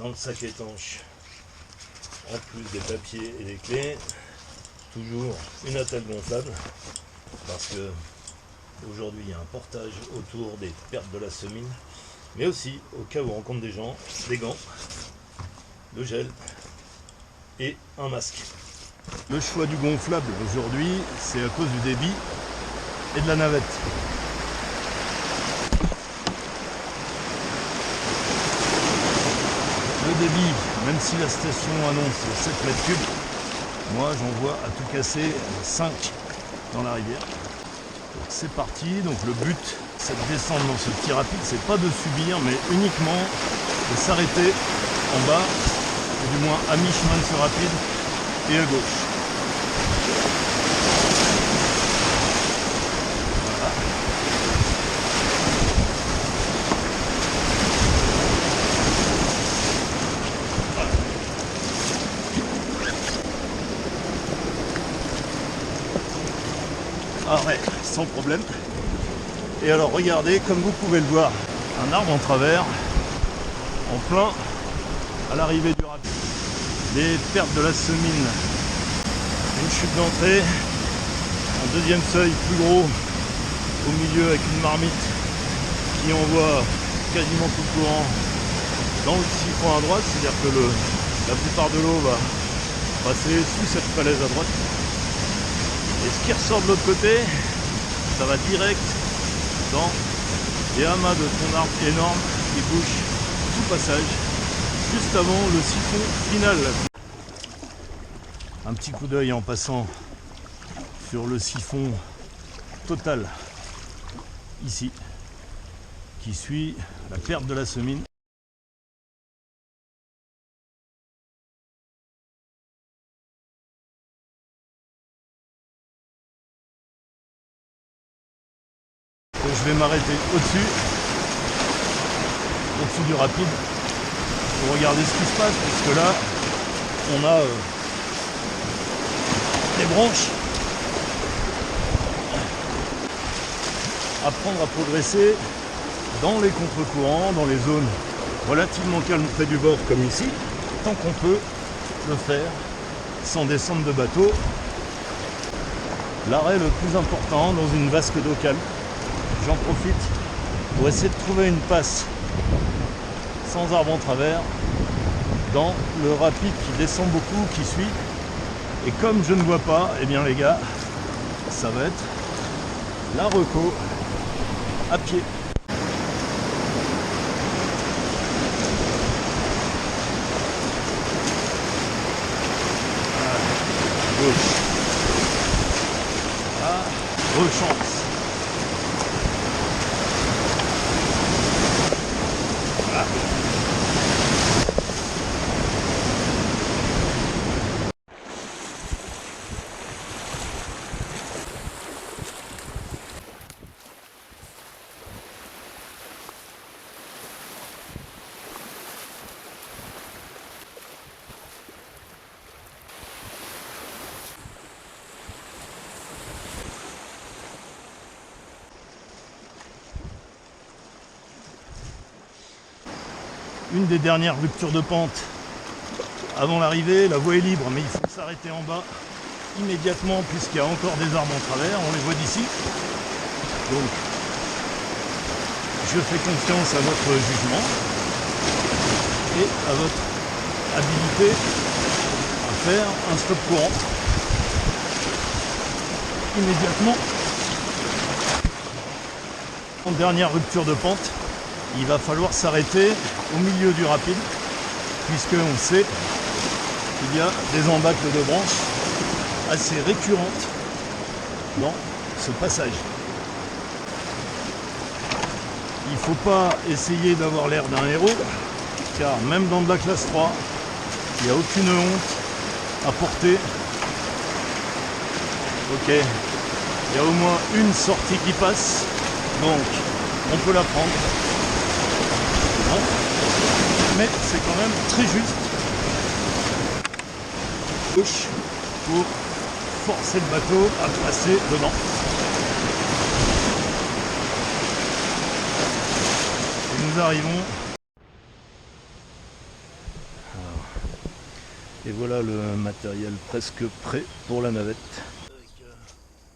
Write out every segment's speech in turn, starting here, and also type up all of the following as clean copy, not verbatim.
Dans le sac étanche, en plus des papiers et des clés, toujours une attelle gonflable, parce que aujourd'hui il y a un portage autour des pertes de la semine, mais aussi au cas où on rencontre des gens, des gants, le gel et un masque. Le choix du gonflable aujourd'hui, c'est à cause du débit et de la navette. Le débit, même si la station annonce 7 mètres cubes, moi j'en vois à tout casser 5 dans la rivière. Donc c'est parti, donc le but c'est de descendre dans ce petit rapide, c'est pas de subir mais uniquement de s'arrêter en bas, ou du moins à mi-chemin de ce rapide et à gauche. Arrêt sans problème. Et alors regardez, comme vous pouvez le voir, un arbre en travers, en plein à l'arrivée du rapide. Les pertes de la semine, une chute d'entrée, un deuxième seuil plus gros au milieu avec une marmite qui envoie quasiment tout le courant dans le siphon à droite, c'est-à-dire que la plupart de l'eau va passer sous cette falaise à droite. Et ce qui ressort de l'autre côté, ça va direct dans les amas de troncs d'arbres énormes qui bouchent tout passage, juste avant le siphon final. Un petit coup d'œil en passant sur le siphon total, ici, qui suit la perte de la semine. Je vais m'arrêter au-dessus du rapide pour regarder ce qui se passe, parce que là on a des branches à prendre à progresser dans les contre-courants, dans les zones relativement calmes près du bord comme ici, tant qu'on peut le faire sans descendre de bateau. L'arrêt le plus important dans une vasque d'eau calme. J'en profite pour essayer de trouver une passe sans arbre en travers dans le rapide qui descend beaucoup, qui suit. Et comme je ne vois pas, eh bien les gars, ça va être la reco à pied. À gauche. À rechance. Une des dernières ruptures de pente avant l'arrivée, la voie est libre, mais il faut s'arrêter en bas immédiatement puisqu'il y a encore des arbres en travers, on les voit d'ici. Donc je fais confiance à votre jugement et à votre habilité à faire un stop courant immédiatement. En dernière rupture de pente, il va falloir s'arrêter au milieu du rapide, puisqu'on sait qu'il y a des embâcles de branches assez récurrentes dans ce passage. Il ne faut pas essayer d'avoir l'air d'un héros, car même dans de la classe 3, il n'y a aucune honte à porter. Ok, il y a au moins une sortie qui passe, donc on peut la prendre. Mais c'est quand même très juste. Gauche pour forcer le bateau à passer dedans. Et nous arrivons Et voilà le matériel presque prêt pour la navette. Avec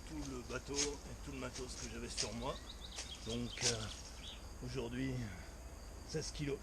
tout le bateau et tout le matos que j'avais sur moi. Donc aujourd'hui 16 kilos.